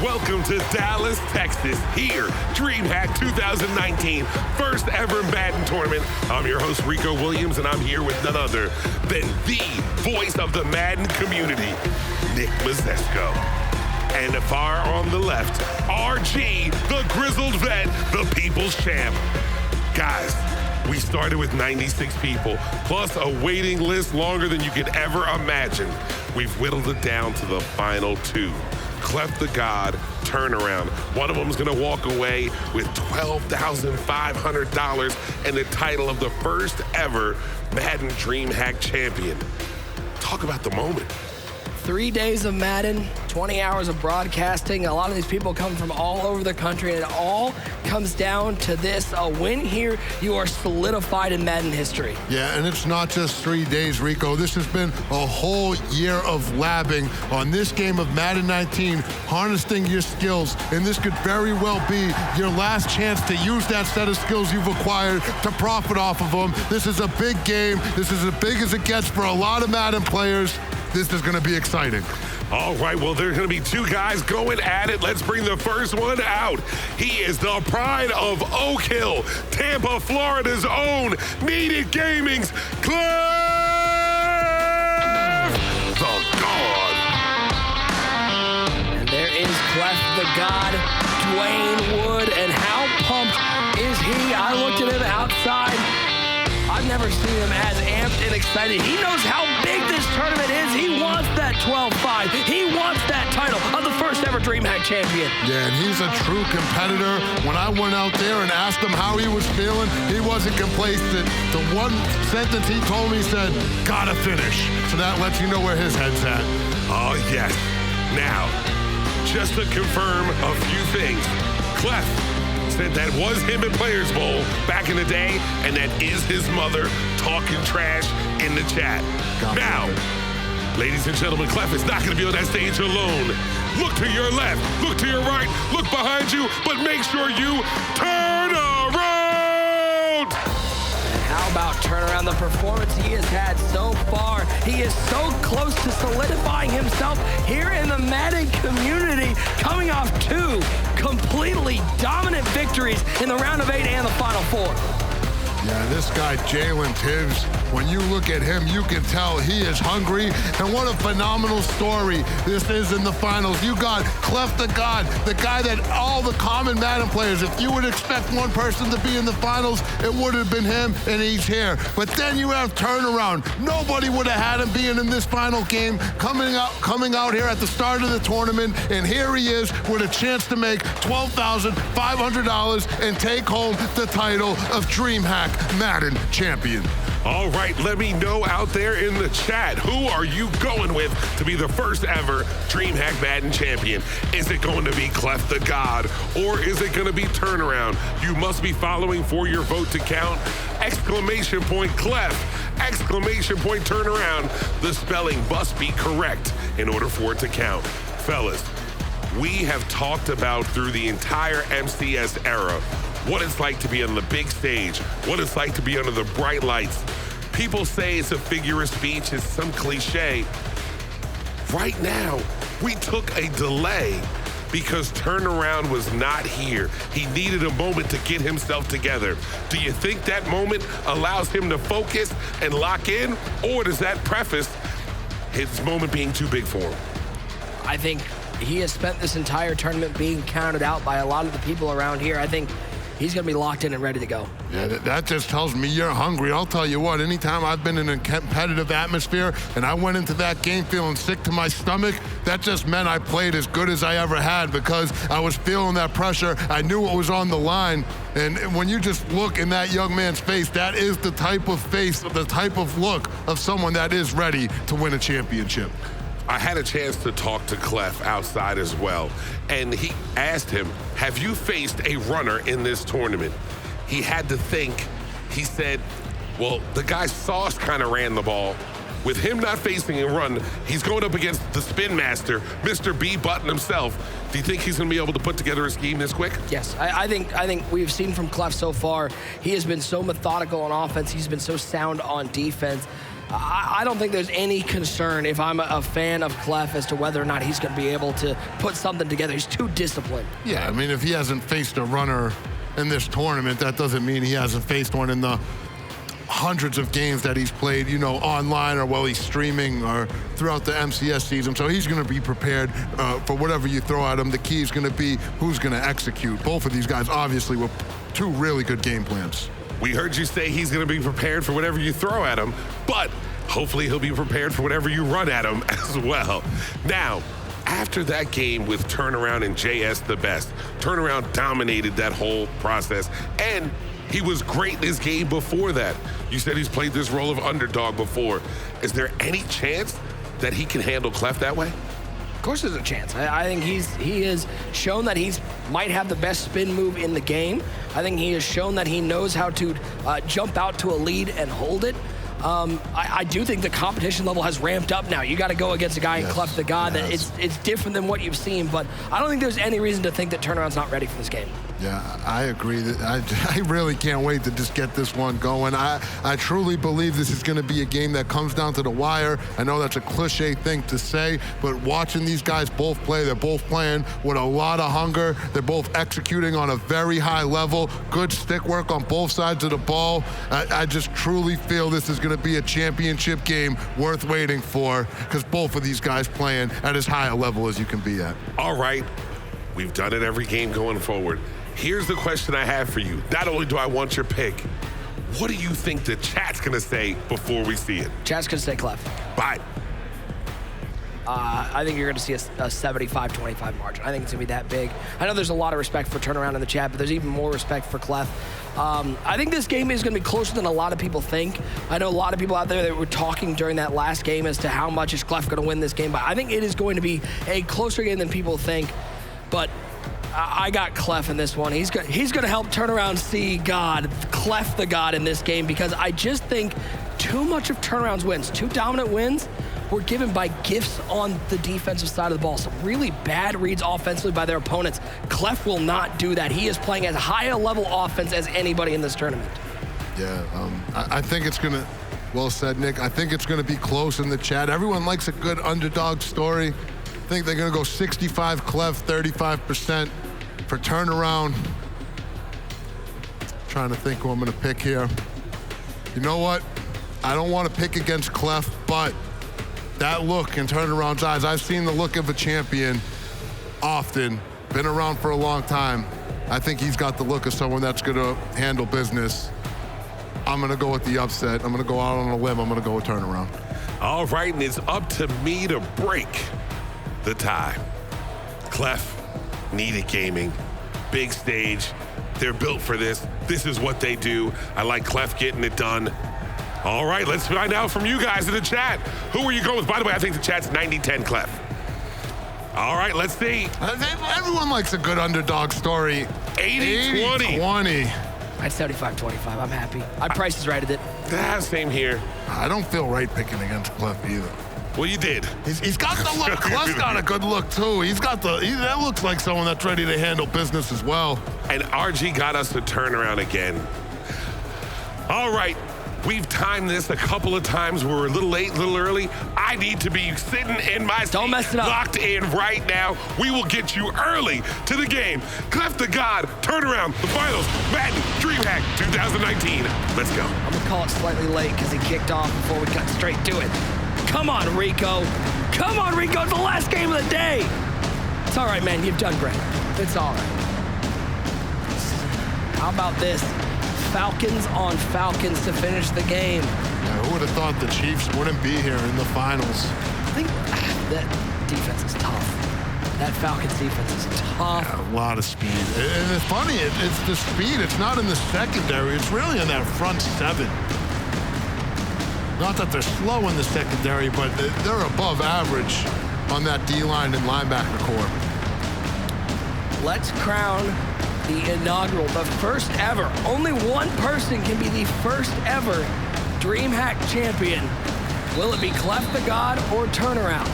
Welcome to Dallas, Texas. Here, DreamHack 2019, first ever Madden tournament. I'm your host, Rico Williams, and I'm here with none other than the voice of the Madden community, Nick Mazesco. And far on the left, RG, the grizzled vet, the people's champ. Guys, we started with 96 people, plus a waiting list longer than you could ever imagine. We've whittled it down to the final two. Cleffthegod turnaround. One of them is going to walk away with $12,500 and the title of the first ever Madden DreamHack champion. Talk about the moment. 3 days of Madden, 20 hours of broadcasting. A lot of these people come from all over the country, and it all comes down to this. A win here, you are solidified in Madden history. Yeah, and it's not just 3 days, Rico. This has been a whole year of labbing on this game of Madden 19, harnessing your skills, and this could very well be your last chance to use that set of skills you've acquired to profit off of them. This is a big game. This is as big as it gets for a lot of Madden players. This is going to be exciting. All right, well, there's going to be two guys going at it. Let's bring the first one out. he is the pride of Oak Hill, Tampa, Florida's own Needed Gaming's Cleffthegod. And there is Cleffthegod, Dwayne Wood, and how pumped is he? I looked at him outside. I've never seen him as amped and excited. He knows how big this tournament is. He wants that 12-5. He wants that title of the first ever DreamHack champion. Yeah, and he's a true competitor. When I went out there and asked him how he was feeling, he wasn't complacent. The one sentence he told me said, "Gotta finish." So that lets you know where his head's at. Oh, yes. Now, just to confirm a few things, Clef said that was him at Players Bowl back in the day, and that is his mother talking trash in the chat. Now, ladies and gentlemen, Clef is not going to be on that stage alone. Look to your left, look to your right, look behind you, but make sure you turn around! How about turn around the performance he has had so far? He is so close to solidifying himself here in the Madden community, coming off two completely dominant victories in the round of 8 and the Final Four. Yeah, this guy, Jalen Tibbs, when you look at him, you can tell he is hungry. And what a phenomenal story this is in the finals. You got Cleffthegod, the guy that all the common Madden players, if you would expect one person to be in the finals, it would have been him, and he's here. But then you have turnaround. Nobody would have had him being in this final game, coming out here at the start of the tournament, and here he is with a chance to make $12,500 and take home the title of DreamHack Madden champion. All right, let me know out there in the chat, who are you going with to be the first ever DreamHack Madden champion? Is it going to be Cleffthegod, or is it going to be Turnaround? You must be following for your vote to count. Exclamation point Clef, exclamation point Turnaround. The spelling must be correct in order for it to count. Fellas, we have talked about through the entire MCS era what it's like to be on the big stage, what it's like to be under the bright lights. People say it's a figure of speech, it's some cliche. Right now, we took a delay because Turnaround was not here. He needed a moment to get himself together. Do you think that moment allows him to focus and lock in, or does that preface his moment being too big for him? I think he has spent this entire tournament being counted out by a lot of the people around here. I think he's going to be locked in and ready to go. Yeah, that just tells me you're hungry. I'll tell you what, anytime I've been in a competitive atmosphere and I went into that game feeling sick to my stomach, that just meant I played as good as I ever had because I was feeling that pressure. I knew what was on the line. And when you just look in that young man's face, that is the type of face, the type of look of someone that is ready to win a championship. I had a chance to talk to Clef outside as well, and he asked him, have you faced a runner in this tournament? He had to think. He said, well, the guy Sauce kind of ran the ball. With him not facing a run, he's going up against the spin master, Mr. B Button himself. Do you think he's going to be able to put together a scheme this quick? Yes, I think we've seen from Clef so far, he has been so methodical on offense. He's been so sound on defense. I don't think there's any concern if I'm a fan of Clef as to whether or not he's going to be able to put something together. He's too disciplined. Yeah, I mean, if he hasn't faced a runner in this tournament, that doesn't mean he hasn't faced one in the hundreds of games that he's played, online or while he's streaming or throughout the MCS season. So he's going to be prepared for whatever you throw at him. The key is going to be who's going to execute. Both of these guys, obviously, with two really good game plans. We heard you say he's going to be prepared for whatever you throw at him, but hopefully he'll be prepared for whatever you run at him as well. Now, after that game with Turnaround and JS the Best, Turnaround dominated that whole process, and he was great in his game before that. You said he's played this role of underdog before. Is there any chance that he can handle Clef that way? Of course there's a chance. I think he has shown that he might have the best spin move in the game. I think he has shown that he knows how to jump out to a lead and hold it. I do think the competition level has ramped up now. You got to go against a guy in Cleffthegod that it's different than what you've seen, but I don't think there's any reason to think that Turnaround's not ready for this game. Yeah, I agree. I really can't wait to just get this one going. I truly believe this is going to be a game that comes down to the wire. I know that's a cliche thing to say, but watching these guys both play, they're both playing with a lot of hunger. They're both executing on a very high level. Good stick work on both sides of the ball. I just truly feel this is going to be a championship game worth waiting for because both of these guys playing at as high a level as you can be at. All right, we've done it every game going forward. Here's the question I have for you. Not only do I want your pick, what do you think the chat's going to say before we see it? Chat's going to say Clef. Bye. I think you're going to see a 75-25 margin. I think it's going to be that big. I know there's a lot of respect for Turnaround in the chat, but there's even more respect for Clef. I think this game is going to be closer than a lot of people think. I know a lot of people out there that were talking during that last game as to how much is Clef going to win this game, but I think it is going to be a closer game than people think. But I got Clef in this one. He's going to help Turnaround see God, Cleffthegod in this game, because I just think too much of Turnaround's wins, two dominant wins, were given by gifts on the defensive side of the ball. Some really bad reads offensively by their opponents. Clef will not do that. He is playing as high a level offense as anybody in this tournament. Yeah, I think it's going to, well said, Nick. I think it's going to be close in the chat. Everyone likes a good underdog story. I think they're going to go 65 Clef, 35% for Turnaround. Trying to think who I'm going to pick here. You know what? I don't want to pick against Clef, but that look in Turnaround's eyes, I've seen the look of a champion often, been around for a long time. I think he's got the look of someone that's going to handle business. I'm going to go with the upset. I'm going to go out on a limb. I'm going to go with Turnaround. All right, and it's up to me to break the tie. Clef, Needed Gaming, big stage. They're built for this. This is what they do. I like Clef getting it done. All right, let's find out from you guys in the chat. Who are you going with? By the way, I think the chat's 90-10 Clef. All right, let's see. Everyone likes a good underdog story. 80-20. At 75-25, I'm happy. I Price is Righted it. Same here. I don't feel right picking against Clef either. Well, you did. He's got the look. Clef's got a good look, too. That looks like someone that's ready to handle business as well. And RG got us to turn around again. All right. We've timed this a couple of times. We're a little late, a little early. I need to be sitting in my seat, don't mess it up, locked in right now. We will get you early to the game. Cleffthegod, Turnaround, the finals, Madden, DreamHack 2019. Let's go. I'm gonna call it slightly late because he kicked off before we got straight to it. Come on, Rico. Come on, Rico. It's the last game of the day. It's all right, man. You've done great. It's all right. How about this? Falcons on Falcons to finish the game. Yeah, who would have thought the Chiefs wouldn't be here in the finals? I think that defense is tough. That Falcons defense is tough. Yeah, a lot of speed. And it's funny, it's the speed. It's not in the secondary. It's really in that front seven. Not that they're slow in the secondary, but they're above average on that D-line and linebacker core. Let's crown the inaugural, the first ever. Only one person can be the first ever DreamHack champion. Will it be Cleffthegod or Turnaround?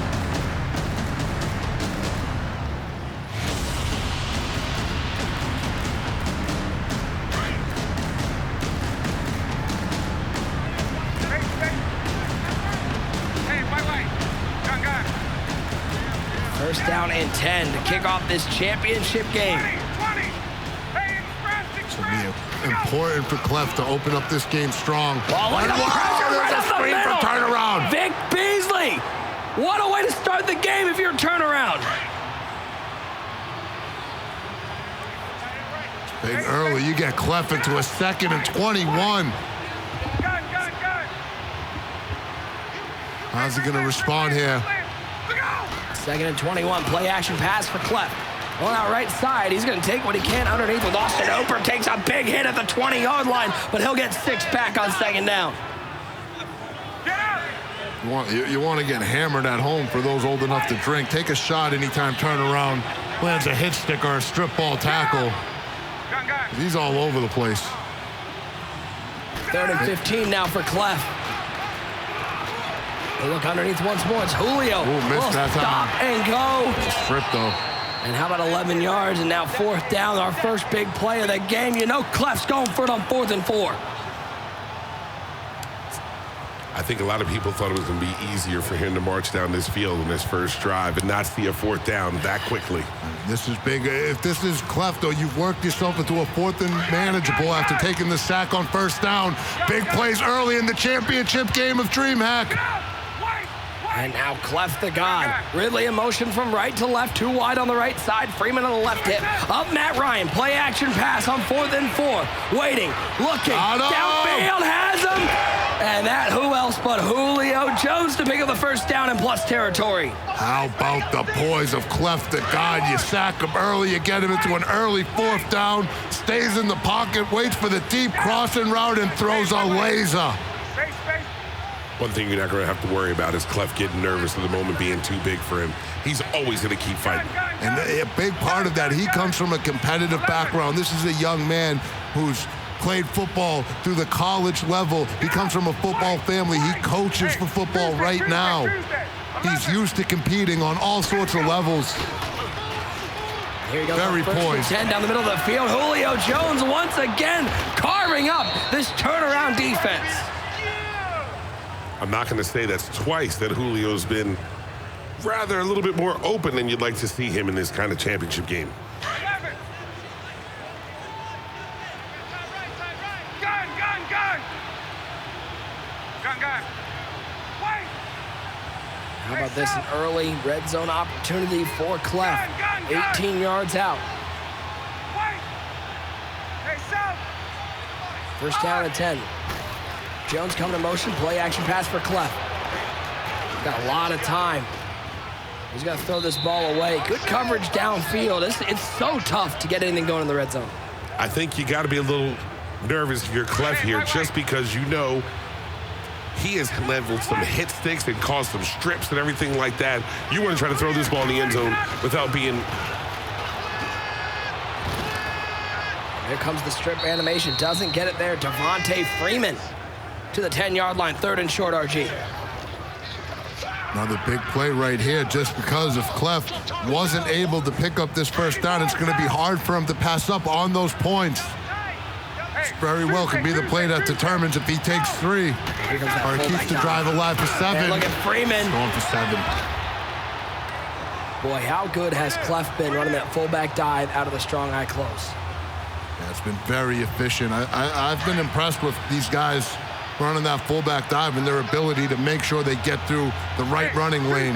First down and 10 to kick off this championship game. It's going to be important for Clef to open up this game strong. Oh, look at the pressure right up the middle. For turnaround. Vic Beasley. What a way to start the game if you're a turnaround. Big early. You get Clef into a 2nd and 21. How's he going to respond here? 2nd and 21. Play action pass for Clef. On our right side, he's going to take what he can underneath with Austin Oper. Takes a big hit at the 20-yard line, but he'll get 6 back on 2nd down. You want to get hammered at home for those old enough to drink. Take a shot anytime turnaround lands a hit stick or a strip ball tackle. He's all over the place. 3rd and 15 now for Clef. They look underneath once more. It's Julio. Ooh, missed that time. Stop and go. It's a strip, though. And how about 11 yards and now 4th down, our first big play of the game. You know Clef's going for it on 4th and 4. I think a lot of people thought it was going to be easier for him to march down this field in his first drive and not see a 4th down that quickly. This is big. If this is Clef, though, you've worked yourself into a 4th and manageable after taking the sack on 1st down. Big plays early in the championship game of DreamHack. And now Cleffthegod. Ridley in motion from right to left. 2 wide on the right side. Freeman on the left hip. Up Matt Ryan. Play action pass on 4th and 4. Waiting. Looking. Downfield has him. And that who else but Julio Jones to pick up the first down in plus territory. How about the poise of Cleffthegod? You sack him early. You get him into an early 4th down. Stays in the pocket. Waits for the deep crossing route and throws a laser. One thing you're not going to have to worry about is Clef getting nervous at the moment being too big for him. He's always going to keep fighting. And a big part of that, he comes from a competitive background. This is a young man who's played football through the college level. He comes from a football family. He coaches for football right now. He's used to competing on all sorts of levels. Here he goes. Very poised. 10 down the middle of the field. Julio Jones once again carving up this turnaround defense. I'm not going to say that's twice that Julio's been rather a little bit more open than you'd like to see him in this kind of championship game. How about this, an early red zone opportunity for Clef. 18 yards out. First down and 10. Jones coming in motion, play action pass for Clef. Got a lot of time. He's got to throw this ball away. Good coverage downfield. It's so tough to get anything going in the red zone. I think you got to be a little nervous if you're Clef here, just because you know he has leveled some hit sticks and caused some strips and everything like that. You want to try to throw this ball in the end zone without being... Here comes the strip animation. Doesn't get it there. Devontae Freeman to the 10-yard line. 3rd and short, RG. Another big play right here, just because if Clef wasn't able to pick up this first down, it's going to be hard for him to pass up on those points. This very well could be the play that determines if he takes 3 or keeps the drive alive for 7. And look at Freeman. Going for 7. Boy, how good has Clef been running that fullback dive out of the strong eye close. Yeah, it's been very efficient. I've been impressed with these guys running that fullback dive and their ability to make sure they get through the right running lane,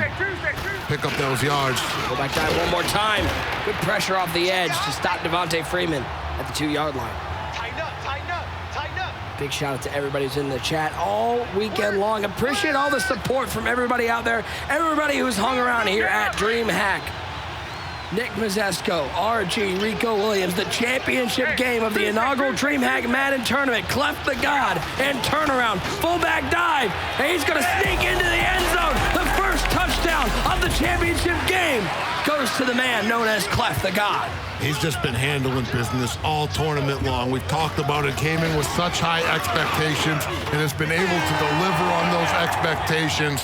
pick up those yards. Fullback dive one more time. Good pressure off the edge to stop Devontae Freeman at the 2-yard line. Tighten up. Big shout out to everybody who's in the chat all weekend long. Appreciate all the support from everybody out there, everybody who's hung around here at DreamHack. Nick Mazesco, RG, Rico Williams, the championship game of the inaugural DreamHack Madden tournament. Cleffthegod and turnaround, fullback dive, and he's going to sneak into the end zone. The first touchdown of the championship game goes to the man known as Cleffthegod. He's just been handling business all tournament long. We've talked about it, came in with such high expectations and has been able to deliver on those expectations.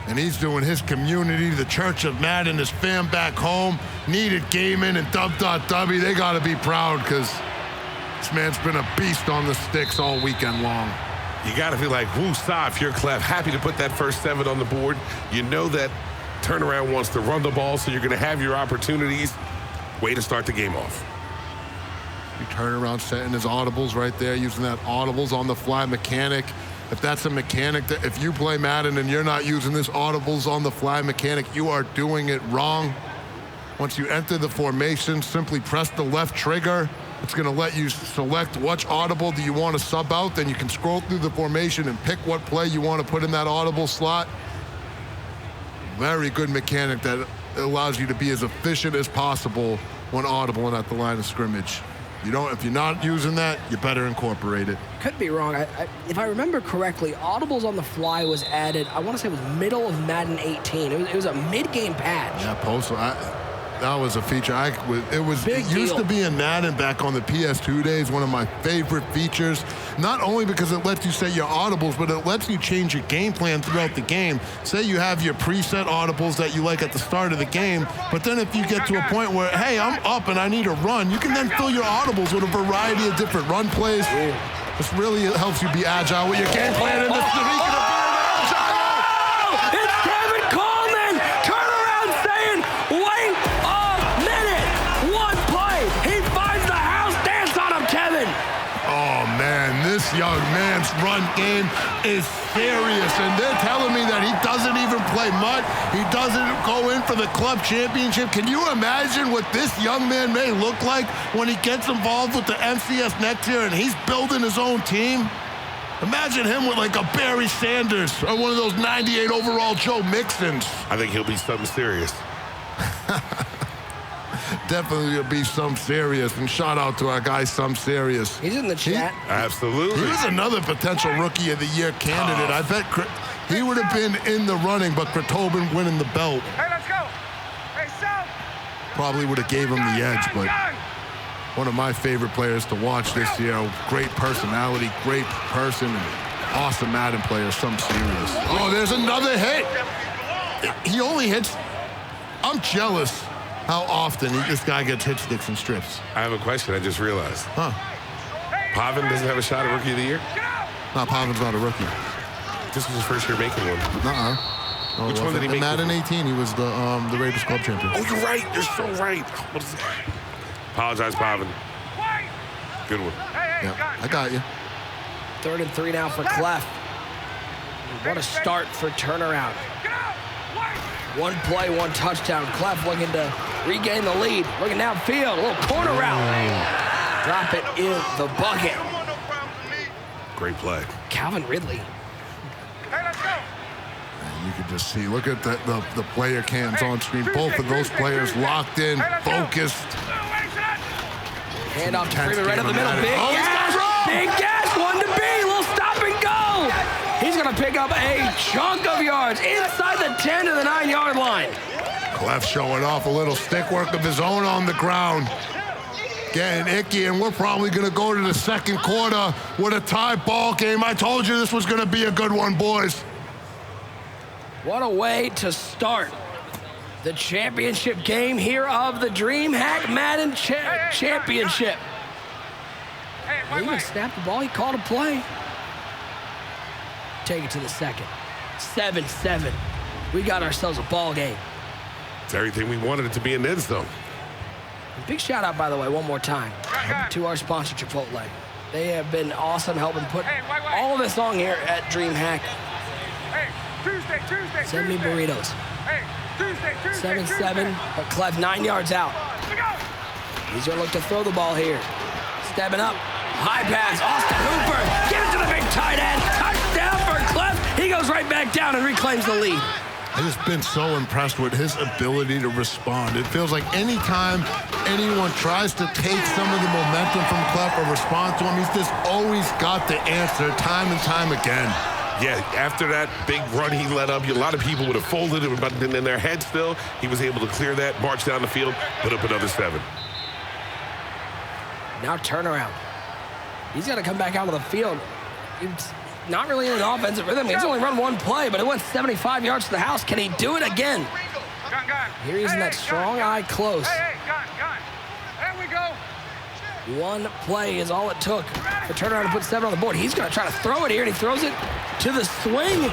And he's doing his community, the Church of Madden, his fam back home, Needed Gaming and Dub.W. They got to be proud because this man's been a beast on the sticks all weekend long. You got to feel like, woo-saw if you're Clef. Happy to put that first 7 on the board. You know that Turnaround wants to run the ball, so you're going to have your opportunities. Way to start the game off. You turn around setting his audibles right there, using that audibles on the fly mechanic. If that's a mechanic, if you play Madden and you're not using this audibles on the fly mechanic, you are doing it wrong. Once you enter the formation, simply press the left trigger. It's going to let you select which audible do you want to sub out. Then you can scroll through the formation and pick what play you want to put in that audible slot. Very good mechanic that allows you to be as efficient as possible when audible and at the line of scrimmage. If you're not using that, you better incorporate it. Could be wrong. If I remember correctly, audibles on the fly was added, I want to say it was middle of Madden 18. It was a mid-game patch. Yeah, postal. That was a feature. It used to be in Madden back on the PS2 days, one of my favorite features. Not only because it lets you set your audibles, but it lets you change your game plan throughout the game. Say you have your preset audibles that you like at the start of the game, but then if you get to a point where, hey, I'm up and I need a run, you can then fill your audibles with a variety of different run plays. This really helps you be agile with your game plan in this week. This young man's run game is serious, and they're telling me that he doesn't even play much. He doesn't go in for the club championship. Can you imagine what this young man may look like when he gets involved with the MCS next year and he's building his own team? Imagine him with like a Barry Sanders or one of those 98 overall Joe Mixons. I think he'll be something serious. Definitely will be some serious, and shout out to our guy, some serious. He's in the chat. Absolutely. He was another potential Rookie of the Year candidate. I bet he would have been in the running, but Tobin winning the belt. Hey, let's go. Hey, Sal. Probably would have gave him the edge, but one of my favorite players to watch this year. Great personality, great person, and awesome Madden player, some serious. Oh, there's another hit. He only hits. I'm jealous how often this guy gets hit sticks and strips. I have a question I just realized. Huh? Pavin doesn't have a shot at Rookie of the Year? No, Pavin's not a rookie. This was his first year making one. Oh, Which one did he make? Madden 18, he was the Raiders Club champion. Oh, you're right. You're so right. What is that? Apologize, Pavin. Good one. Yeah, I got you. 3rd and 3 now for Clef. What a start for turnaround. One play, one touchdown. Clef looking to regain the lead. Looking downfield, a little corner route. Drop it in the bucket. Great play. Calvin Ridley. You can just see, look at the player cams on screen. Both of those players locked in, focused. Hand off to Freeman right up the middle. Big gas. Big gas. 1 to B. Little stop and go. He's going to pick up a chunk of yards inside the 10 to the 9-yard line. Clef showing off a little stick work of his own on the ground. Getting icky, and we're probably going to go to the second quarter with a tie ball game. I told you this was going to be a good one, boys. What a way to start the championship game here of the DreamHack Madden Championship. He even snapped the ball. He called a play. Take it to the second. 7-7. We got ourselves a ball game. It's everything we wanted it to be in this, though. Big shout out, by the way, one more time, to our sponsor, Chipotle. They have been awesome helping put all of this on here at DreamHack. Send me burritos. 7-7, but Clef 9 yards out. He's going to look to throw the ball here. Stepping up. High pass. Austin Hooper. Get it to the big tight end. Touchdown for Clef. He goes right back down and reclaims the lead. I've just been so impressed with his ability to respond. It feels like anytime anyone tries to take some of the momentum from Clef or respond to him, he's just always got the answer time and time again. Yeah, after that big run he let up, a lot of people would have folded him, but in their head still, he was able to clear that, march down the field, put up another 7. Now turnaround. He's got to come back out of the field. He's not really in an offensive rhythm. He's only run one play, but it went 75 yards to the house. Can he do it again? Here he's in that strong eye close. There we go. One play is all it took to turn around and put 7 on the board. He's going to try to throw it here, and he throws it to the swing.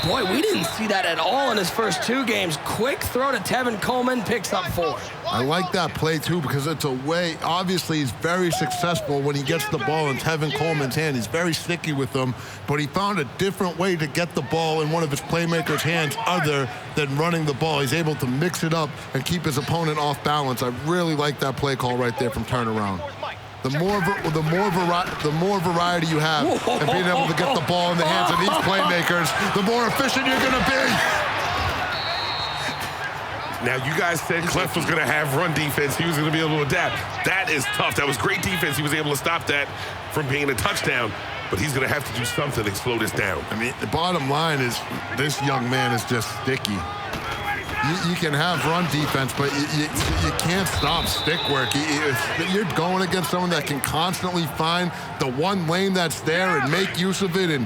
Boy, we didn't see that at all in his first 2 games. Quick throw to Tevin Coleman, picks up 4. I like that play, too, because it's a way, obviously, he's very successful when he gets the ball in Tevin Coleman's hand. He's very sticky with them, but he found a different way to get the ball in one of his playmakers' hands other than running the ball. He's able to mix it up and keep his opponent off balance. I really like that play call right there from turnaround. The more variety you have and being able to get the ball in the hands of these playmakers, the more efficient you're going to be. Now, you guys said Clef was going to have run defense. He was going to be able to adapt. That is tough. That was great defense. He was able to stop that from being a touchdown, but he's going to have to do something to slow this down. I mean, the bottom line is this young man is just sticky. You can have run defense, but you can't stop stick work. You're going against someone that can constantly find the one lane that's there and make use of it. And,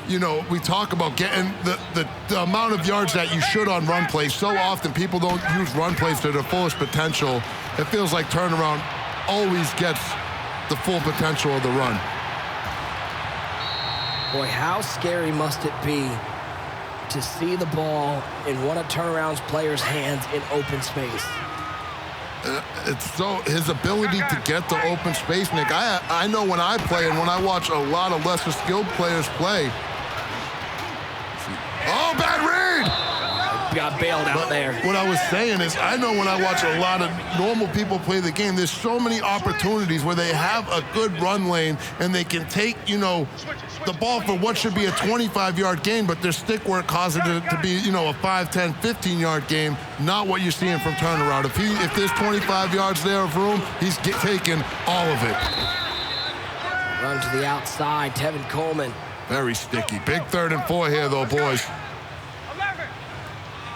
you know, we talk about getting the amount of yards that you should on run plays. So often people don't use run plays to their fullest potential. It feels like turnaround always gets the full potential of the run. Boy, how scary must it be to see the ball in one of turnaround's players' hands in open space? It's so his ability to get to open space, Nick. I know when I play and when I watch a lot of lesser skilled players play. Oh, bad read! Got bailed out there. What I was saying is, I know when I watch a lot of normal people play the game, there's so many opportunities where they have a good run lane and they can take, you know, the ball for what should be a 25-yard gain, but their stick work causes it to be, you know, a 5, 10, 15-yard game, not what you're seeing from turnaround. If there's 25 yards there of room, he's taking all of it. Run to the outside, Tevin Coleman. Very sticky. Big 3rd and 4 here, though, boys.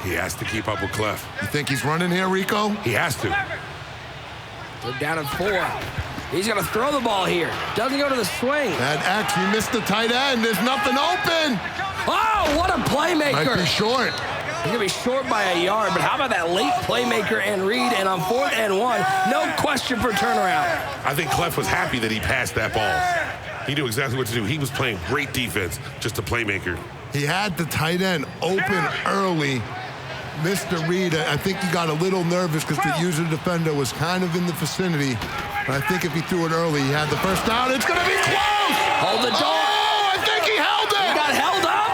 He has to keep up with Clef. You think he's running here, Rico? He has to. They're down at 4. He's going to throw the ball here. Doesn't go to the swing. That X, he missed the tight end. There's nothing open. Oh, what a playmaker. Might be short. He's going to be short by a yard, but how about that late playmaker and read? And on 4th and 1, no question for turnaround. I think Clef was happy that he passed that ball. He knew exactly what to do. He was playing great defense, just a playmaker. He had the tight end open early. Mr. Reed, I think he got a little nervous because the user defender was kind of in the vicinity. But I think if he threw it early, he had the first down. It's going to be close! Hold the door! Oh, I think he held it! He got held up!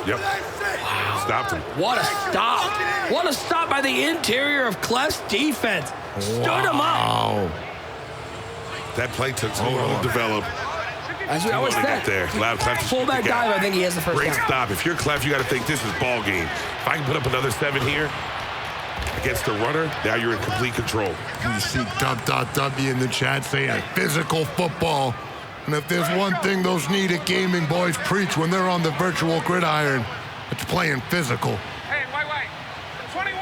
Yep. Wow. Stopped him. What a stop. What a stop by the interior of Clef's defense. Stood him up. That play took so long to develop. As we always said, fullback dive, I think he has the first Great down. stop. If you're Clef, you got to think this is ball game. If I can put up another 7 here against the runner, now you're in complete control. You see W in the chat saying physical football. And if there's one thing those needed gaming boys preach when they're on the virtual gridiron, it's playing physical. Hey, wait. 21.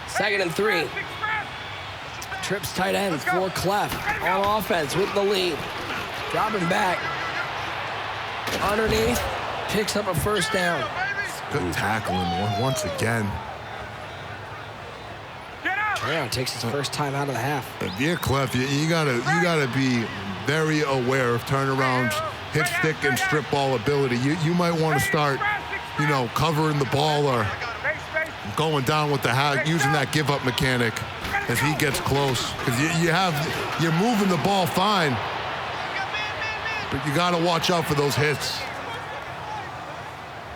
2nd and 3. Trips tight end for Clef on offense with the lead. Dropping back. Underneath. Picks up a first down. Good tackling once again. Turnaround takes his first time out of the half. If you're Clef, you gotta be very aware of turnarounds, hit stick and strip ball ability. You might want to start, you know, covering the ball or going down with the hack, using that give up mechanic as he gets close. Because you're moving the ball fine, but you gotta watch out for those hits.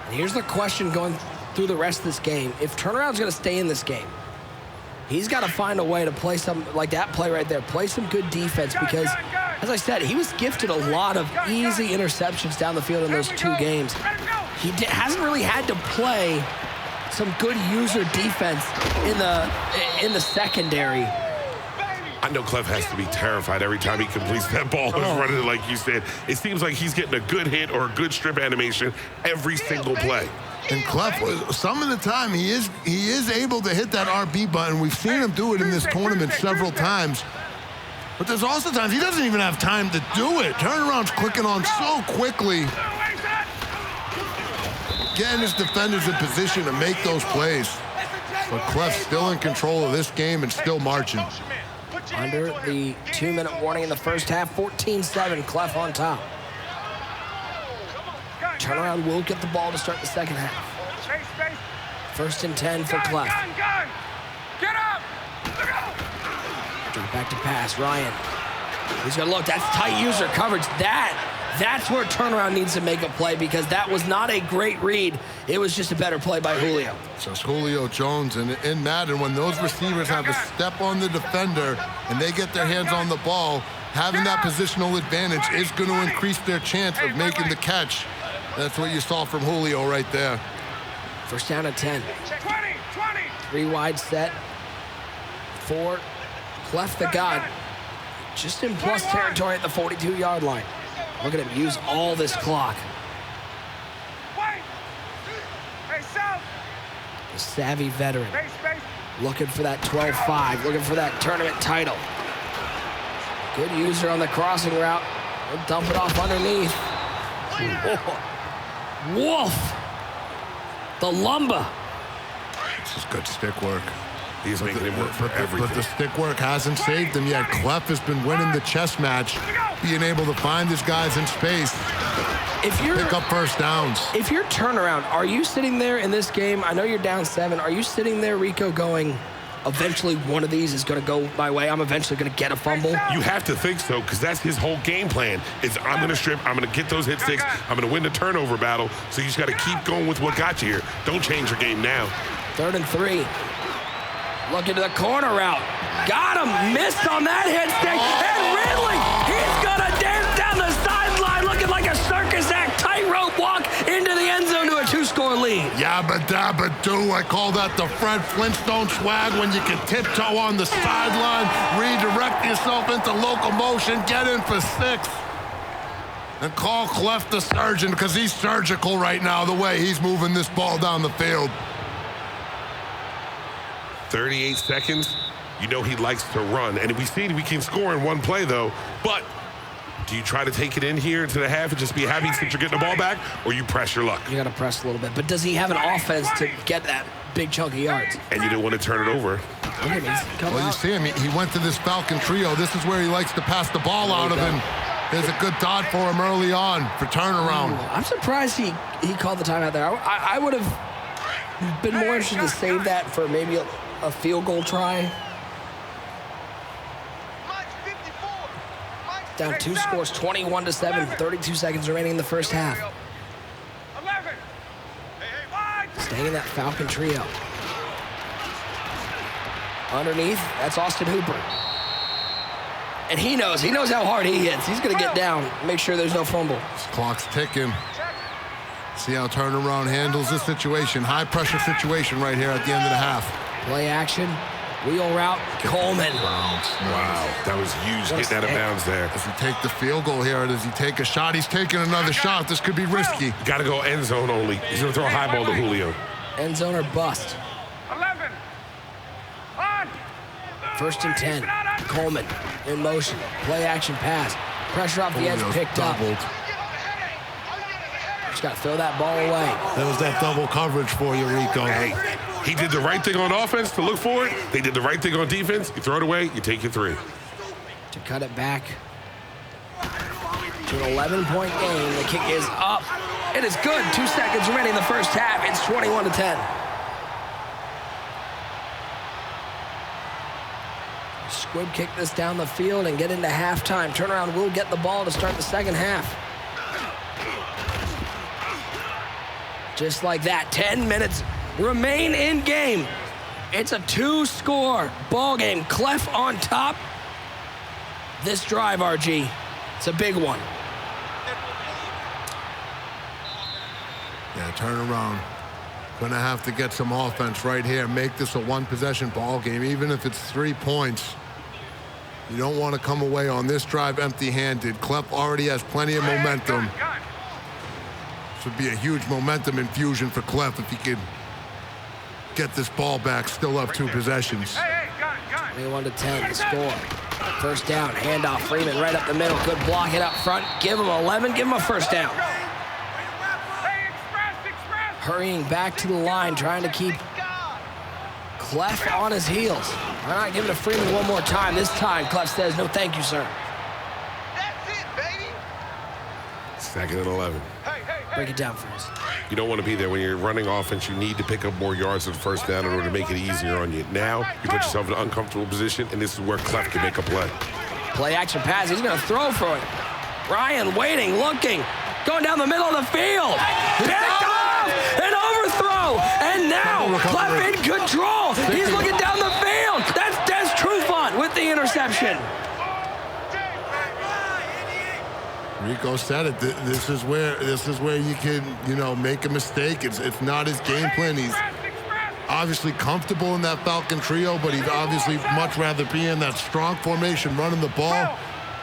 And here's the question going through the rest of this game. If turnaround's gonna stay in this game, he's got to find a way to play some, like that play right there, play some good defense because, as I said, he was gifted a lot of easy interceptions down the field in those 2 games. He hasn't really had to play some good user defense in the secondary. I know Clef has to be terrified every time he completes that ball and running it like you said. It seems like he's getting a good hit or a good strip animation every single play. And Clef, some of the time, he is able to hit that RB button. We've seen him do it in this tournament several times. But there's also times he doesn't even have time to do it. Turnaround's clicking on so quickly. Getting his defenders in position to make those plays. But Cleff's still in control of this game and still marching. Under the 2-minute warning in the first half, 14-7, Clef on top. Turnaround will get the ball to start the second half. First and 10 for Clef. Get up! Drop back to pass, Ryan. He's gonna look, that's tight user coverage. That's where turnaround needs to make a play because that was not a great read. It was just a better play by Julio. So it's Julio Jones, and in Madden, when those receivers have a step on the defender and they get their hands on the ball, having that positional advantage is going to increase their chance of making the catch. That's what you saw from Julio right there. First down at 10. 20. 3 wide set for Cleffthegod. Just in plus territory at the 42-yard line. Look at him use all this clock. Wait. Hey, South. The savvy veteran. Space. Looking for that 12-5. Looking for that tournament title. Good user on the crossing route. He'll dump it off underneath. Wolf. The lumber. This is good stick work. He's making him work for everything. But the stick work hasn't saved him yet. Clef has been winning the chess match, being able to find his guys in space, pick up first downs. If you're turnaround, are you sitting there in this game? I know you're down 7. Are you sitting there, Rico, going, eventually one of these is going to go my way. I'm eventually going to get a fumble. You have to think so, because that's his whole game plan. Is I'm going to strip, I'm going to get those hit sticks, I'm going to win the turnover battle. So you just got to keep going with what got you here. Don't change your game now. 3rd and 3. Looking to the corner route. Got him. Missed on that hit stick. And Ridley, he's going to dance down the sideline looking like a circus act. Tightrope walk into the end zone to a 2-score lead. Yabba dabba do. I call that the Fred Flintstone swag, when you can tiptoe on the sideline, redirect yourself into locomotion, get in for 6. And call Clef the surgeon, because he's surgical right now the way he's moving this ball down the field. 38 seconds, you know he likes to run. And we can score in one play, though. But do you try to take it in here into the half and just be happy since you're getting the ball back, or you press your luck? You got to press a little bit. But does he have an offense to get that big chunk of yards? And you don't want to turn it over. Well, you see him. He went to this Falcon trio. This is where he likes to pass the ball out of him. There's a good dot for him early on for turnaround. I'm surprised he called the timeout there. I would have been more interested to save that for maybe a field goal try. Down 2 scores, 21-7, 32 seconds remaining in the first half. 11. Staying in that Falcon trio. Underneath, that's Austin Hooper. And he knows how hard he hits. He's gonna get down, make sure there's no fumble. This clock's ticking. See how turnaround handles this situation. High pressure situation right here at the end of the half. Play action, wheel route, Coleman. Wow, that was huge, getting out of bounds there. Does he take the field goal here, or does he take a shot? He's taking another shot. This could be risky. Got to go end zone only. He's going to throw a high ball to Julio. End zone or bust. 11. On. First and 10. Coleman in motion. Play action pass. Pressure off the edge, picked up. Just got to throw that ball away. That was that double coverage for you, Rico. Hey, he did the right thing on offense to look for it. They did the right thing on defense. You throw it away, you take your 3. To cut it back to an 11-point game. The kick is up. It is good. 2 seconds remaining in the first half. It's 21-10. Squib kick this down the field and get into halftime. Turnaround will get the ball to start the second half. Just like that, 10 minutes remain in game. It's a 2-score ball game. Clef on top. This drive, RG, it's a big one. Yeah, turn around. Gonna have to get some offense right here. Make this a 1-possession ball game, even if it's 3 points. You don't want to come away on this drive empty-handed. Clef already has plenty of momentum. This would be a huge momentum infusion for Clef if he could get this ball back, still up 2 possessions. 21-10, the score. First down, handoff, Freeman right up the middle. Good block it up front. Give him 11, give him a first down. Hurrying back to the line, trying to keep Clef on his heels. Why not give it to Freeman one more time? This time, Clef says, no thank you, sir. That's it, baby. 2nd and 11. Break it down for us. You don't want to be there when you're running offense. You need to pick up more yards at the first down in order to make it easier on you. Now, you put yourself in an uncomfortable position, and this is where Clef can make a play. Play action pass. He's going to throw for it. Ryan waiting, looking, going down the middle of the field. Picked off! An overthrow! And now, Clef in control. He's looking down the field. That's Des Trufant with the interception. Rico said it. This is where you can, make a mistake. It's not his game plan. He's obviously comfortable in that Falcon trio, but he'd obviously much rather be in that strong formation, running the ball.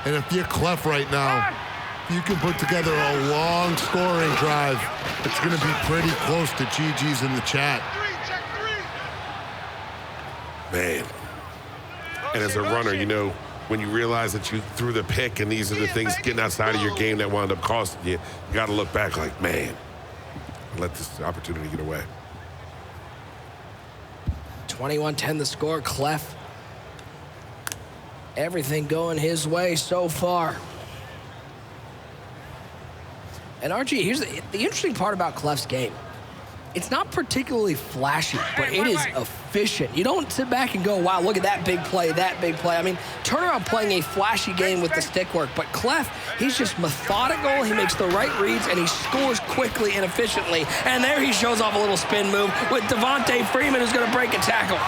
And if you're Clef right now, you can put together a long scoring drive. It's going to be pretty close to GG's in the chat. Man. And as a runner, when you realize that you threw the pick and these are the things getting outside of your game that wound up costing you, you got to look back like, man, let this opportunity get away. 21-10 the score. Clef. Everything going his way so far. And RG, here's the interesting part about Clef's game. It's not particularly flashy, but it is efficient. You don't sit back and go, wow, look at that big play, that big play. I mean, Turnaround playing a flashy game with the stick work, but Clef, he's just methodical. He makes the right reads, and he scores quickly and efficiently. And there he shows off a little spin move with Devontae Freeman, who's going to break a tackle.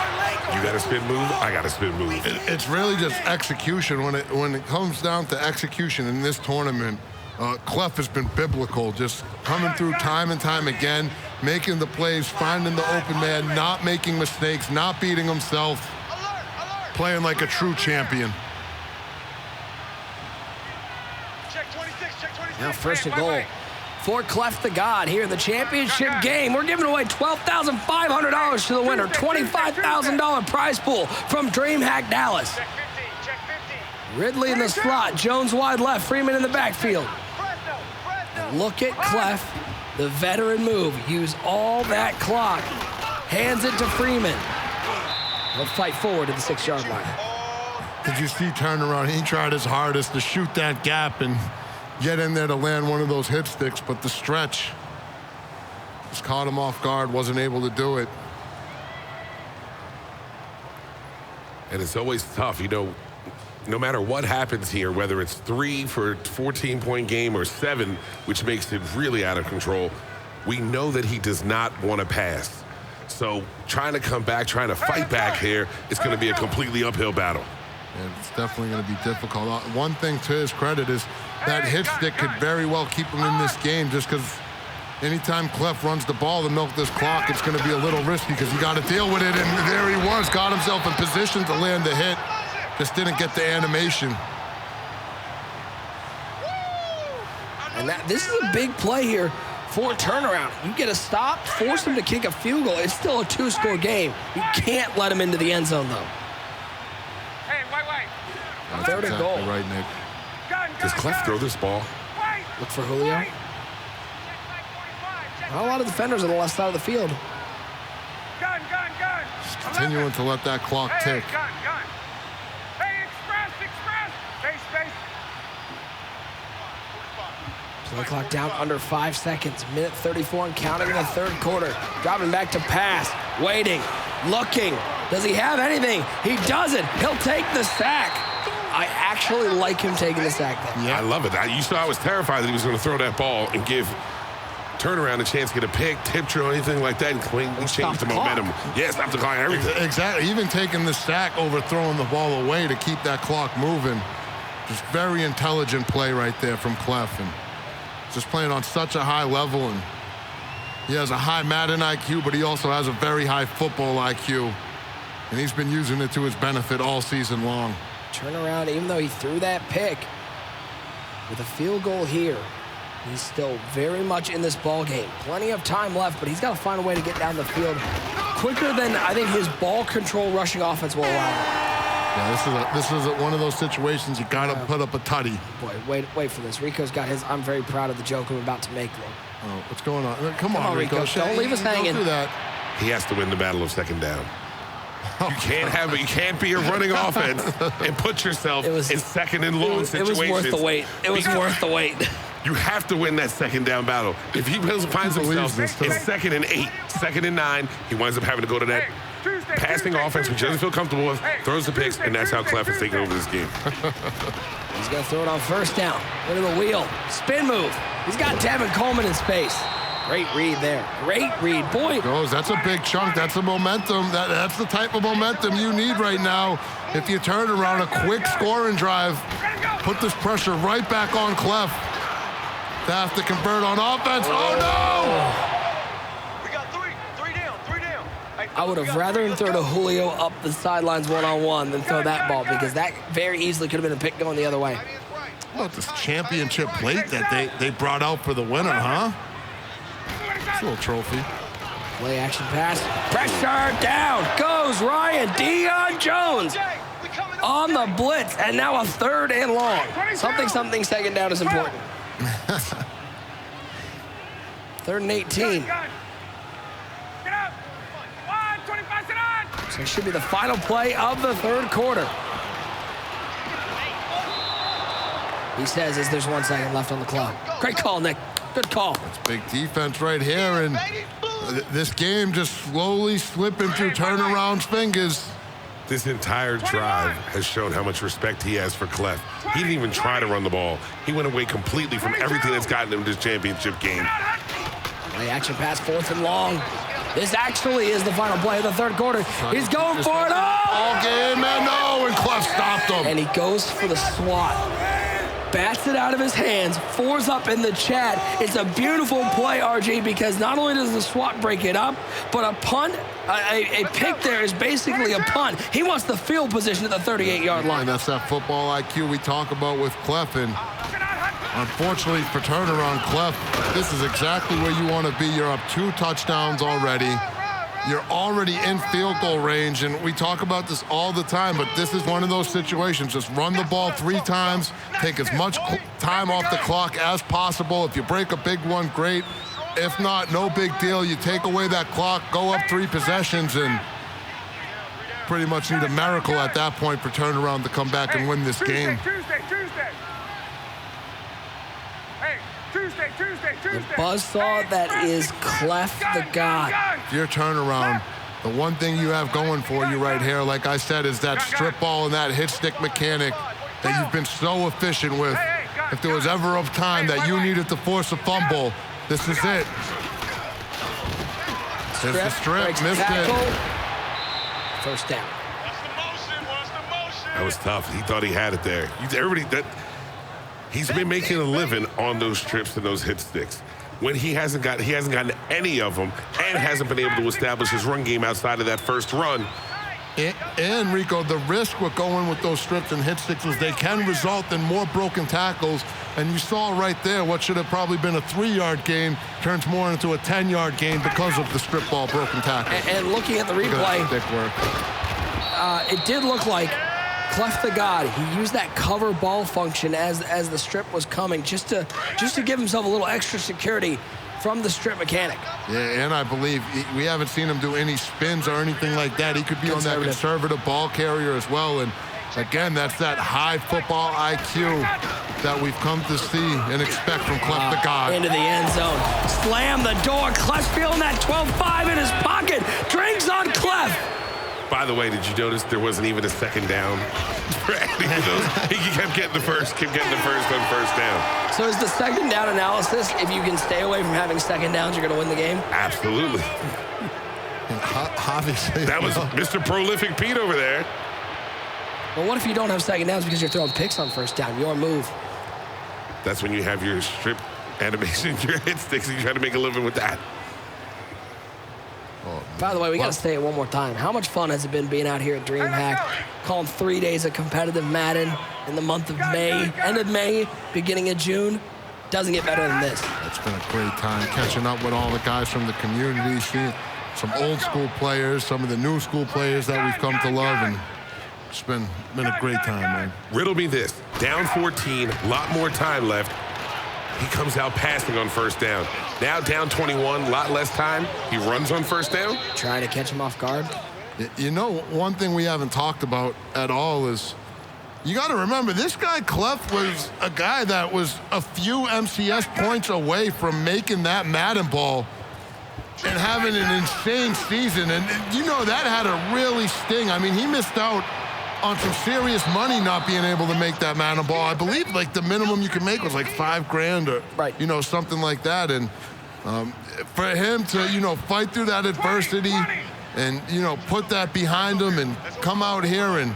You got a spin move, I got a spin move. It's really just execution. When it comes down to execution in this tournament, Clef has been biblical, just coming through time and time again, making the plays, finding the open man, not making mistakes, not beating himself, playing like a true champion. Now 1st and goal for Cleffthegod here in the championship game. We're giving away $12,500 to the winner, $25,000 prize pool from DreamHack Dallas. Ridley in the slot, Jones wide left, Freeman in the backfield. And look at Clef, the veteran move. Use all that clock. Hands it to Freeman. He'll fight forward to the 6-yard line. Did you see turnaround? He tried his hardest to shoot that gap and get in there to land one of those hit sticks, but the stretch just caught him off guard, wasn't able to do it. And it's always tough, no matter what happens here, whether it's 3 for a 14-point game or 7, which makes it really out of control, we know that he does not want to pass. So trying to come back, trying to fight back here, it's going to be a completely uphill battle. And it's definitely going to be difficult. One thing to his credit is that hit stick could very well keep him in this game, just because anytime Clef runs the ball to milk this clock, it's going to be a little risky because you got to deal with it. And there he was, got himself in position to land the hit. Just didn't get the animation. And this is a big play here for Turnaround. You get a stop, force him to kick a field goal. It's still a 2-score game. You can't let him into the end zone, though. Hey, wait. That's 3rd and goal. right, Nick. Does Clef throw this ball? Look for Julio. Not a lot of defenders on the left side of the field. Gun. Just continuing to let that clock tick. Gun. Hey, express. Space. Play clock down under 5 seconds. Minute 34 and counting in the 3rd quarter. Dropping back to pass. Waiting. Looking. Does he have anything? He doesn't. He'll take the sack. I actually like him taking the sack there. Yeah, I love it. You saw I was terrified that he was going to throw that ball and give Turnaround a chance to get a pick, tip drill, anything like that, and completely change the momentum. Yeah, stop the clock, everything. Exactly. Even taking the sack, overthrowing the ball away to keep that clock moving. Just very intelligent play right there from Clef. And just playing on such a high level. And he has a high Madden IQ, but he also has a very high football IQ. And he's been using it to his benefit all season long. Turnaround, even though he threw that pick, with a field goal here, he's still very much in this ball game. Plenty of time left, but he's got to find a way to get down the field quicker than I think his ball control rushing offense will allow him. Yeah, this is one of those situations you got to put up a tutty. Boy, wait for this. Rico's got his I'm very proud of the joke I'm about to make. Oh, what's going on? Come on, Rico. Don't leave us hanging. Don't do that. He has to win the battle of 2nd down. You can't be a running offense and put yourself in second and long situations. It was worth the wait. It was worth the wait. You have to win that second down battle. If he finds himself in second and 8, second and 9, he winds up having to go to that passing offense, which he doesn't feel comfortable with, throws the picks, and that's how Clef is taking over this game. He's going to throw it on first down. Look at the wheel. Spin move. He's got Tevin Coleman in space. Great read there. Great read. Boy. That's a big chunk. That's the momentum. That's the type of momentum you need right now. If you turn around a quick scoring drive, put this pressure right back on Clef. They have to convert on offense. Oh, no! We got three down. Hey, I would have rather him throw to Julio up the sidelines one-on-one than throw that ball, because that very easily could have been a pick going the other way. How about this championship plate that they brought out for the winner, huh? It's a little trophy. Play action pass. Pressure down. Goes Ryan Deion Jones on the blitz. And now a third and long. Something second down is important. Third and 18. Get up. 125, sit on. So it should be the final play of the third quarter. He says as there's 1 second left on the clock. Great call, Nick. Good call. It's big defense right here, and this game just slowly slipping through turnaround's fingers. This entire drive has shown how much respect he has for Clef. He didn't even try to run the ball. He went away completely from everything that's gotten him this championship game. Play action pass, fourth and long. This actually is the final play of the third quarter. He's going for it all game, man, no, and Clef stopped him. And he goes for the swat. Bats it out of his hands, fours up in the chat. It's a beautiful play, RG, because not only does the swat break it up, but a punt, a pick there is basically a punt. He wants the field position at the 38-yard line. And that's that football IQ we talk about with Clef. And unfortunately for turnaround Clef, this is exactly where you want to be. You're up 2 touchdowns already. You're already in field goal range, and we talk about this all the time, but this is one of those situations. Just run the ball 3 times, take as much time off the clock as possible. If you break a big one, great. If not, no big deal. You take away that clock, go up 3 possessions, and pretty much need a miracle at that point for turnaround to come back and win this game. The buzzsaw that is Cleffthegod. Your turnaround, the one thing you have going for you right here, like I said, is that strip ball and that hit stick mechanic that you've been so efficient with. If there was ever a time that you needed to force a fumble, this is it. There's the strip, missed it. First down. That was tough. He thought he had it there. He's been making a living on those trips and those hit sticks. When he hasn't gotten any of them and hasn't been able to establish his run game outside of that first run. And Rico, the risk with going with those strips and hit sticks is they can result in more broken tackles. And you saw right there what should have probably been a 3-yard gain turns more into a 10-yard gain because of the strip ball broken tackle. And looking at the replay, it did look like Cleffthegod, he used that cover ball function as the strip was coming, just to give himself a little extra security from the strip mechanic. Yeah, and I believe we haven't seen him do any spins or anything like that. He could be on that conservative ball carrier as well. And again, that's that high football IQ that we've come to see and expect from Cleffthegod. Into the end zone. Slam the door. Clef feeling that 12-5 in his pocket. Drinks on Clef. By the way, did you notice there wasn't even a second down for any of those? He kept getting the first on first down. So is the second down analysis, if you can stay away from having second downs, you're going to win the game? Absolutely. Obviously. That was Mr. Prolific Pete over there. Well, what if you don't have second downs because you're throwing picks on first down? Your move. That's when you have your strip animation, your hit sticks, and you try to make a living with that. By the way, we got to say it one more time. How much fun has it been being out here at DreamHack, calling 3 days of competitive Madden in the month of May, end of May, beginning of June? Doesn't get better than this. It's been a great time catching up with all the guys from the community, seeing some old school players, some of the new school players that we've come to love, and it's been a great time, man. Riddle me this. Down 14, a lot more time left. He comes out passing on first down. Now down 21, a lot less time. He runs on first down. Trying to catch him off guard. You know, one thing we haven't talked about at all is you got to remember this guy Clef was a guy that was a few MCS points away from making that Madden ball and having an insane season. And you know, that had to really sting. I mean, he missed out on some serious money not being able to make that Madden ball. I believe like the minimum you could make was like $5,000 or, right, you know, something like that. And for him to, you know, fight through that adversity and, you know, put that behind him and come out here and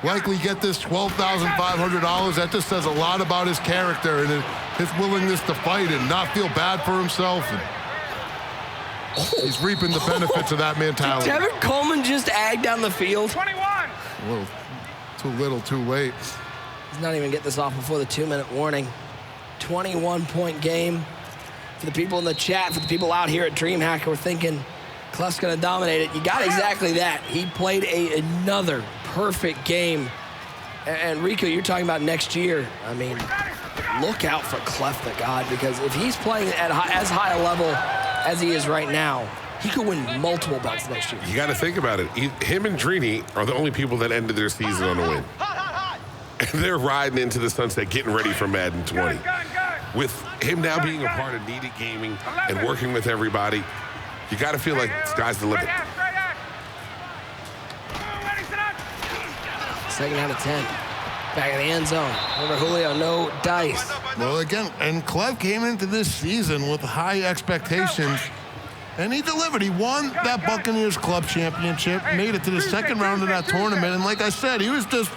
likely get this $12,500, that just says a lot about his character and his willingness to fight and not feel bad for himself. And he's reaping the benefits of that mentality. Did Tevin Coleman just ag down the field? 21. A little too little, too late. He's not even get this off before the 2-minute warning. 21-point game. For the people in the chat, for the people out here at DreamHack who are thinking Clef's going to dominate it, you got exactly that. He played another perfect game. And Rico, you're talking about next year. I mean, look out for Cleffthegod, because if he's playing at as high a level as he is right now, he could win multiple belts next year. You got to think about it. Him and Drini are the only people that ended their season on a win. And they're riding into the sunset, getting ready for Madden 20. With him now being a part of Needed Gaming and working with everybody, you got to feel like the sky's the limit. Second out of 10. Back in the end zone. Remember Julio, no dice. Well, again, and Clef came into this season with high expectations, and he delivered. He won that Buccaneers Club Championship, made it to the second round of that tournament, and like I said, he was just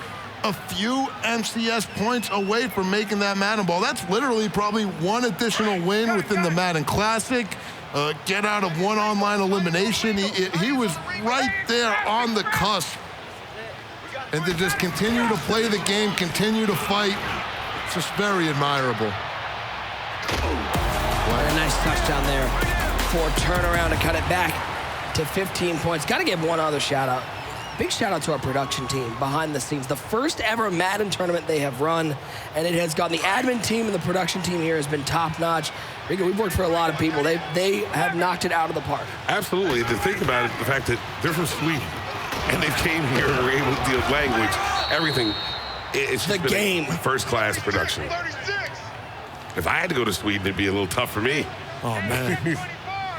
a few MCS points away from making that Madden ball. That's literally probably one additional win within the Madden Classic, get out of one online elimination. He was right there on the cusp. And to just continue to play the game, continue to fight, it's just very admirable. What a nice touchdown there for a turnaround to cut it back to 15 points. Got to give one other shout out. Big shout out to our production team behind the scenes. The first ever Madden tournament they have run, and it has gone, the admin team and the production team here has been top notch. Rico, we've worked for a lot of people. They have knocked it out of the park. Absolutely. To think about it, the fact that they're from Sweden and they came here and were able to deal with language, everything. It's the game. First-class production. If I had to go to Sweden, it'd be a little tough for me. Oh, man.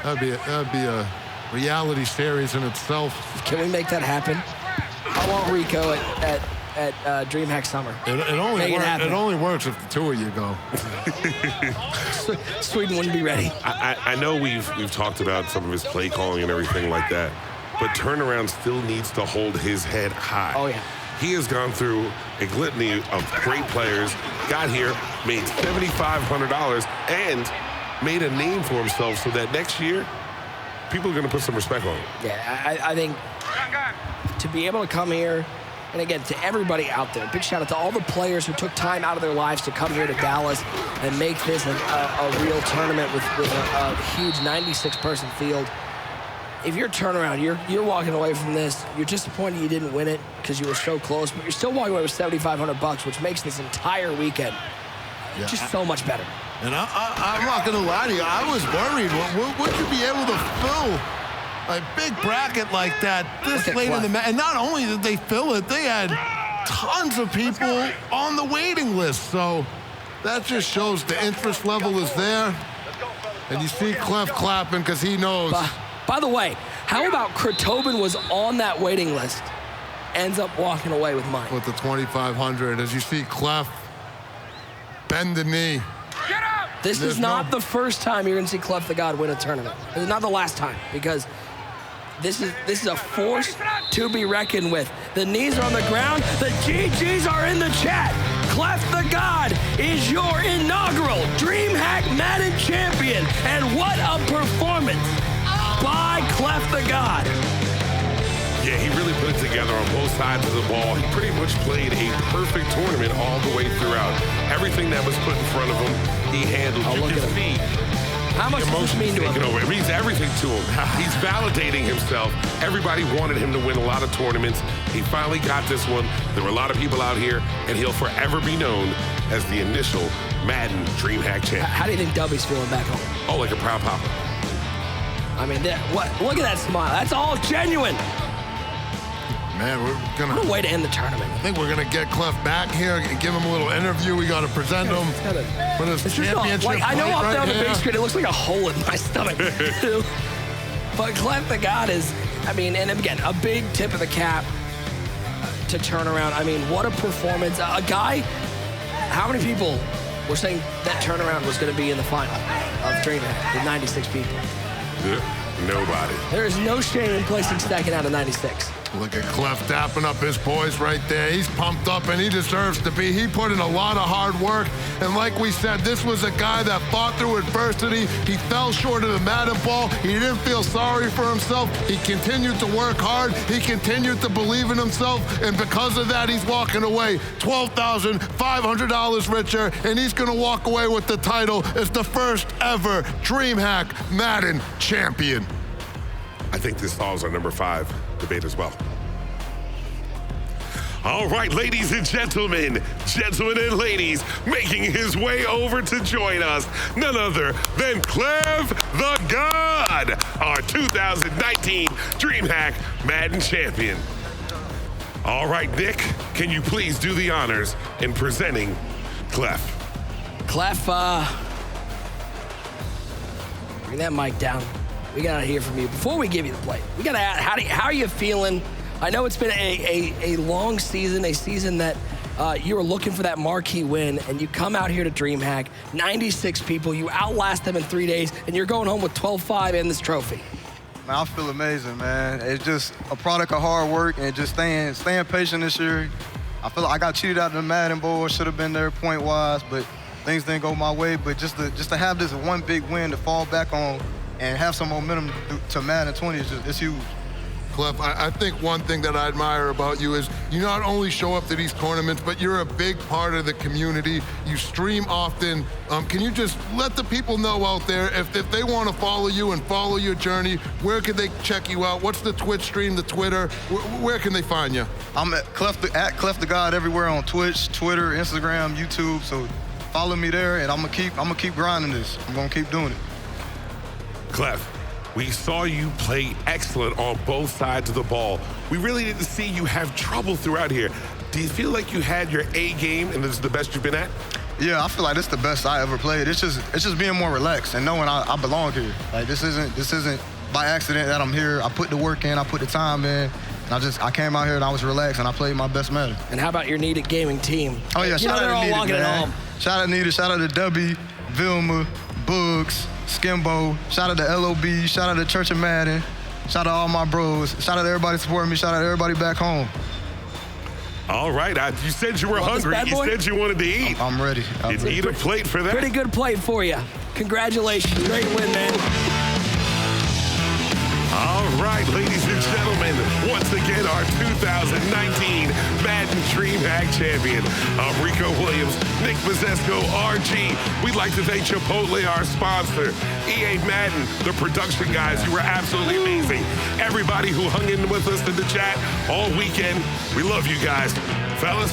that'd be a reality series in itself. Can we make that happen? I want Rico at DreamHack Summer. It only works if the two of you go. Sweden wouldn't be ready. I know we've talked about some of his play calling and everything like that, but turnaround still needs to hold his head high. Oh, yeah. He has gone through a litany of great players, got here, made $7,500, and made a name for himself so that next year, people are going to put some respect on him. Yeah, I think to be able to come here, and again, to everybody out there, big shout out to all the players who took time out of their lives to come here to Dallas and make this a real tournament with a huge 96-person field. If you're turnaround, you're walking away from this, you're disappointed you didn't win it because you were so close, but you're still walking away with $7,500, which makes this entire weekend just so much better. And I'm not going to lie to you, I was worried. Would you be able to fill a big bracket like that this late in the match? And not only did they fill it, they had tons of people on the waiting list. So that just shows the interest level is there. And you see Clef clapping because he knows. By the way, how about Krotobin was on that waiting list, ends up walking away with money. With the 2,500, as you see Clef bend the knee. This is not the first time you're going to see Cleffthegod win a tournament. This is not the last time, because this is a force to be reckoned with. The knees are on the ground. The GGs are in the chat. Cleffthegod is your inaugural DreamHack Madden champion. And what a performance by Cleffthegod. Yeah, he really put it together on both sides of the ball. He pretty much played a perfect tournament all the way throughout. Everything that was put in front of him, he handled. Oh, you can see how much does this mean to him? Over. It means everything to him. He's validating himself. Everybody wanted him to win a lot of tournaments. He finally got this one. There were a lot of people out here, and he'll forever be known as the initial Madden DreamHack champion. How do you think Dubby's feeling back home? Oh, like a proud papa. I mean, look at that smile. That's all genuine. Man, we're What gonna. a way to end the tournament. I think we're gonna get Clef back here and give him a little interview. We got to present him for this It's just championship. like, I know fight up there right on the big here. screen, it looks like a hole in my stomach. But Cleffthegod is, I mean, and again, a big tip of the cap to turn around. I mean, what a performance. A guy, how many people were saying that turnaround was going to be in the final of DreamHack with 96 people? Nobody. There is no shame in placing second out of 96. Look at Clef dapping up his boys right there. He's pumped up and he deserves to be. He put in a lot of hard work. And like we said, this was a guy that fought through adversity. He fell short of the Madden ball. He didn't feel sorry for himself. He continued to work hard. He continued to believe in himself. And because of that, he's walking away $12,500 richer. And he's going to walk away with the title as the first ever DreamHack Madden champion. I think this solves our number 5 debate as well. All right, ladies and gentlemen and ladies, making his way over to join us, none other than Cleffthegod, our 2019 DreamHack Madden champion. All right, Nick, can you please do the honors in presenting Clef? Clef, bring that mic down. We gotta hear from you. Before we give you the plate, we gotta ask, how are you feeling? I know it's been a long season, a season that you were looking for that marquee win, and you come out here to DreamHack, 96 people, you outlast them in 3 days, and you're going home with 12-5 and this trophy. Man, I feel amazing, man. It's just a product of hard work and just staying patient this year. I feel like I got cheated out of the Madden Bowl, should have been there point-wise, but things didn't go my way. But just to have this one big win to fall back on and have some momentum to Madden 20 is just, it's huge. Clef, I think one thing that I admire about you is you not only show up to these tournaments, but you're a big part of the community. You stream often. Can you just let the people know out there, if they want to follow you and follow your journey, where can they check you out? What's the Twitch stream, the Twitter? Where can they find you? I'm at Cleffthegod everywhere on Twitch, Twitter, Instagram, YouTube. So follow me there, and I'm gonna keep grinding this. I'm gonna keep doing it. Clef, we saw you play excellent on both sides of the ball. We really didn't see you have trouble throughout here. Do you feel like you had your A game and this is the best you've been at? Yeah, I feel like this is the best I ever played. It's just being more relaxed and knowing I belong here. Like this isn't by accident that I'm here. I put the work in, I put the time in. And I came out here and I was relaxed and I played my best Madden. And how about your Needed Gaming team? Oh yeah, shout out to Needed, man. Shout out to Needed, shout out to Debbie, Vilma, Bugs, Skimbo, shout out to LOB, shout out to Church of Madden, shout out to all my bros, shout out to everybody supporting me, shout out to everybody back home. All right, you said you were hungry. You said you wanted to eat. I'm ready. You need a plate for that. Pretty good plate for you. Congratulations, great win, man. All right, ladies and gentlemen, once again, our 2019 Madden DreamHack champion, Rico Williams, Nick Mazesco, RG. We'd like to thank Chipotle, our sponsor, EA Madden, the production guys. You were absolutely amazing. Everybody who hung in with us in the chat all weekend, we love you guys. Fellas,